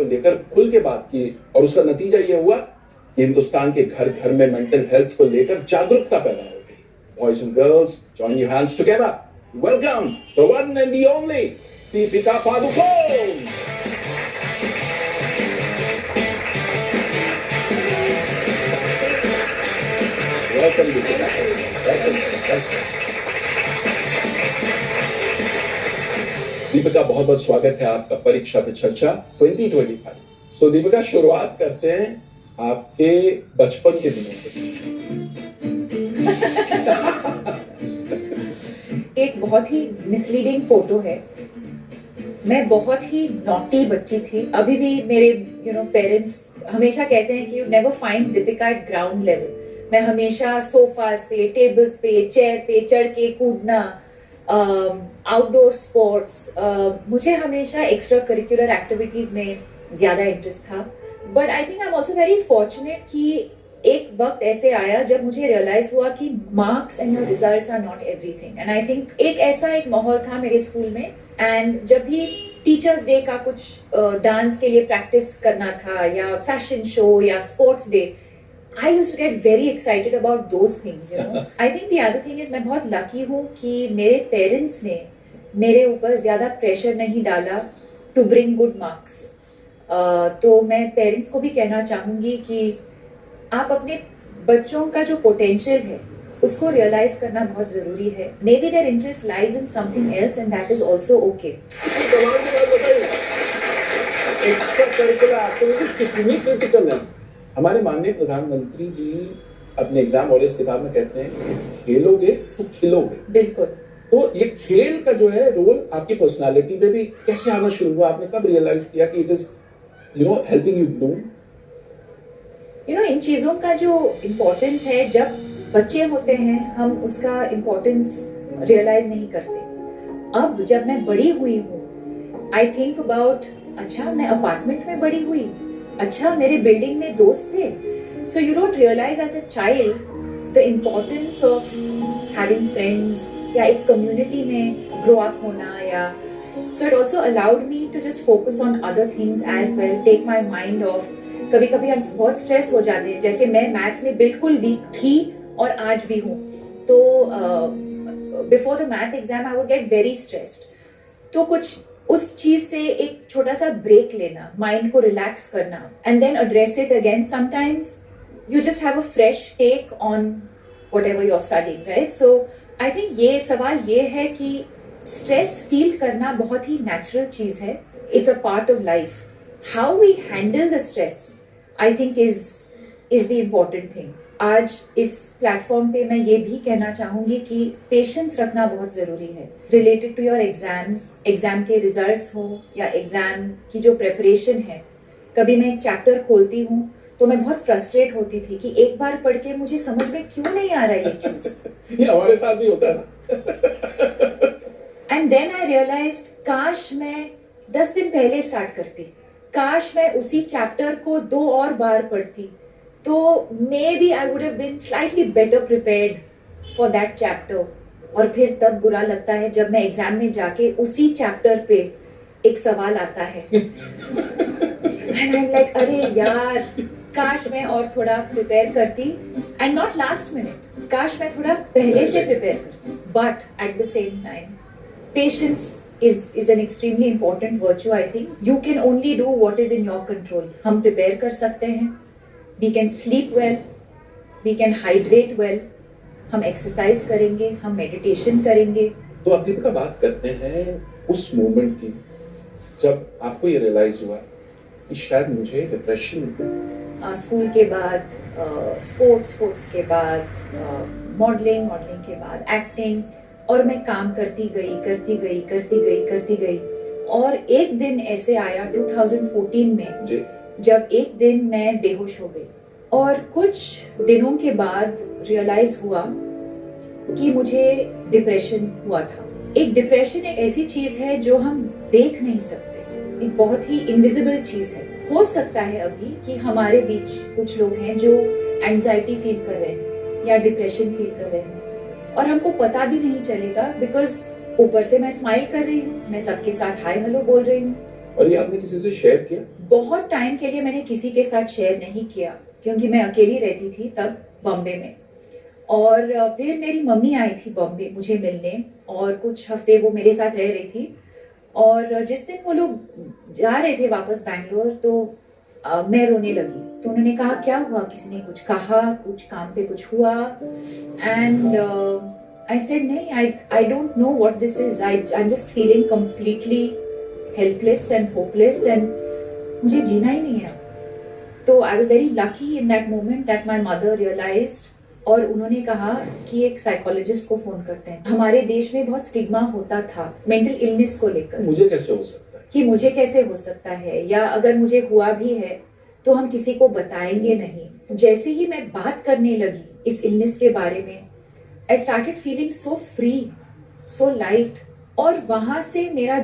को लेकर खुल के बात की और उसका नतीजा ये हुआ कि हिंदुस्तान के घर घर में मेंटल हेल्थ को लेकर जागरूकता पैदा हो गई। Boys and girls, join your hands together, welcome the one and the only Deepika Padukone. Welcome Deepika, Deepika बहुत बहुत स्वागत है आपका परीक्षा पे चर्चा 2025। सो दीपिका, शुरुआत करते हैं आपके बचपन के दिनों से। एक बहुत ही मिसलीडिंग फोटो है। मैं बहुत ही नॉटी बच्ची थी। अभी भी मेरे पेरेंट्स हमेशा कहते हैं कि you never find Deepika eight ground level. मैं हमेशा सोफास पे, टेबल्स पे, चेयर पे चढ़ के कूदना, आउटडोर स्पोर्ट्स, मुझे हमेशा एक्स्ट्रा करिकुलर एक्टिविटीज में ज्यादा इंटरेस्ट था। But I think I am also very fortunate कि एक वक्त ऐसे आया जब मुझे रियलाइज हुआ कि marks and your results are not everything. And I think एक माहौल था मेरे स्कूल में, एंड जब भी टीचर्स डे का कुछ डांस के लिए प्रैक्टिस करना था या फैशन शो या sports day, I used to get very excited about those things, you know. I think the other thing is मैं बहुत लकी हूँ कि मेरे पेरेंट्स ने मेरे ऊपर ज्यादा प्रेशर नहीं डाला to bring good marks. तो मैं पेरेंट्स को भी कहना चाहूंगी कि आप अपने बच्चों का जो पोटेंशियल है उसको रियलाइज करना बहुत जरूरी है। Maybe their interest lies in something else and that is also okay. Extra curricular activities कितनी क्रिटिकल है। हमारे माननीय प्रधानमंत्री जी अपने एग्जाम वॉरियर्स किताब में कहते हैं, खेलोगे तो खिलोगे। बिल्कुल। तो ये खेल का जो है रोल आपकी पर्सनालिटी पे भी कैसे आना शुरू हुआ? आपने कब रियलाइज किया कि it is helping you bloom? इन चीजों का जो इम्पोर्टेंस है, जब बच्चे होते हैं हम उसका इम्पोर्टेंस रियलाइज नहीं करते। अब जब मैं बड़ी हुई हूँ, आई थिंक अबाउट, अच्छा मैं अपार्टमेंट में बड़ी हुई, अच्छा मेरे बिल्डिंग में दोस्त थे। So you don't realise as a child the importance of having friends या एक कम्युनिटी में ग्रो अप होना। या so it also allowed me to just focus on other things as well, take my mind off. कभी कभी हम बहुत stress हो जाते हैं, जैसे मैं मैथ्स में बिल्कुल वीक थी और आज भी हूँ। तो before the math exam I would get very stressed. तो कुछ उस चीज से एक छोटा सा ब्रेक लेना, माइंड को रिलैक्स करना, and then address it again. Sometimes you just have a fresh take on whatever you are studying, right? So I think ये सवाल ये है कि स्ट्रेस फील करना बहुत ही नेचुरल चीज है। It's a part of life. How we handle the stress I think is the important thing. आज इस प्लेटफॉर्म पे मैं ये भी कहना चाहूंगी कि पेशेंस रखना बहुत जरूरी है related to your exams. Exam के रिजल्ट्स हो या एग्जाम की जो प्रेपरेशन है। कभी मैं एक चैप्टर खोलती हूँ तो मैं बहुत फ्रस्ट्रेट होती थी कि एक बार पढ़ के मुझे समझ में क्यों नहीं आ रहा ये चीज। ये हमारे साथ भी होता है ना। एंड देन आई रियलाइज्ड, काश मैं 10 दिन पहले स्टार्ट करती, काश मैं उसी चैप्टर को 2 और बार पढ़ती, तो maybe I would have been slightly better prepared for that chapter. और फिर तब बुरा लगता है जब मैं एग्जाम में जाके उसी चैप्टर पे एक सवाल आता है and I'm like, अरे यार, काश मैं और थोड़ा प्रिपेयर करती, and not last minute, काश मैं थोड़ा पहले से प्रिपेयर करती। But at the same time, patience is an extremely important virtue. I think you can only do what is in your control. हम प्रिपेयर कर सकते हैं, we can sleep well, we can hydrate well, हम exercise करेंगे, हम meditation करेंगे। तो अब दीपिका बात करते हैं उस मोमेंट की जब आपको ये रियलाइज हुआ कि शायद मुझे डिप्रेशन। स्कूल के बाद स्पोर्ट्स के बाद मॉडलिंग के बाद एक्टिंग, और मैं काम करती गई। और एक दिन ऐसे आया 2014 में जी। जब एक दिन मैं बेहोश हो गई, और कुछ दिनों के बाद रियलाइज हुआ कि मुझे डिप्रेशन हुआ था। एक डिप्रेशन एक ऐसी चीज है जो हम देख नहीं सकते, एक बहुत ही इनविजिबल चीज है। हो सकता है अभी कि हमारे बीच कुछ लोग हैं जो एंजाइटी फील कर रहे हैं या डिप्रेशन फील कर रहे हैं, और हमको पता भी नहीं चलेगा, बिकॉज ऊपर से मैं स्माइल कर रही हूँ, मैं सबके साथ हाय हेलो बोल रही हूँ, और ये आपने किसी से शेयर किया? बहुत टाइम के लिए मैंने किसी के साथ शेयर नहीं किया क्योंकि मैं अकेली रहती थी तब बॉम्बे में। और फिर मेरी मम्मी आई थी बॉम्बे मुझे मिलने और कुछ हफ्ते वो मेरे साथ रह रही थी। और जिस दिन वो लोग जा रहे थे वापस बैंगलोर तो मैं रोने लगी। तो उन्होंने कहा क्या हुआ, किसी ने कुछ कहा, कुछ काम पे कुछ हुआ? एंड आई सेड नहीं, I don't know what this is, I am just feeling completely helpless and hopeless and मुझे जीना ही नहीं है। तो I was very lucky in that moment that my mother realised और उन्होंने कहा कि एक साइकोलॉजिस्ट को फोन करते हैं। हमारे देश में बहुत स्टिग्मा होता था मेंटल इलनेस को लेकर, मुझे कैसे हो सकता है, कि मुझे कैसे हो सकता है, या अगर मुझे हुआ भी है तो हम किसी को बताएंगे नहीं। जैसे ही मैं बात करने लगी इस इलनेस के बारे में, I started feeling so free, so light. और वहां से मेरा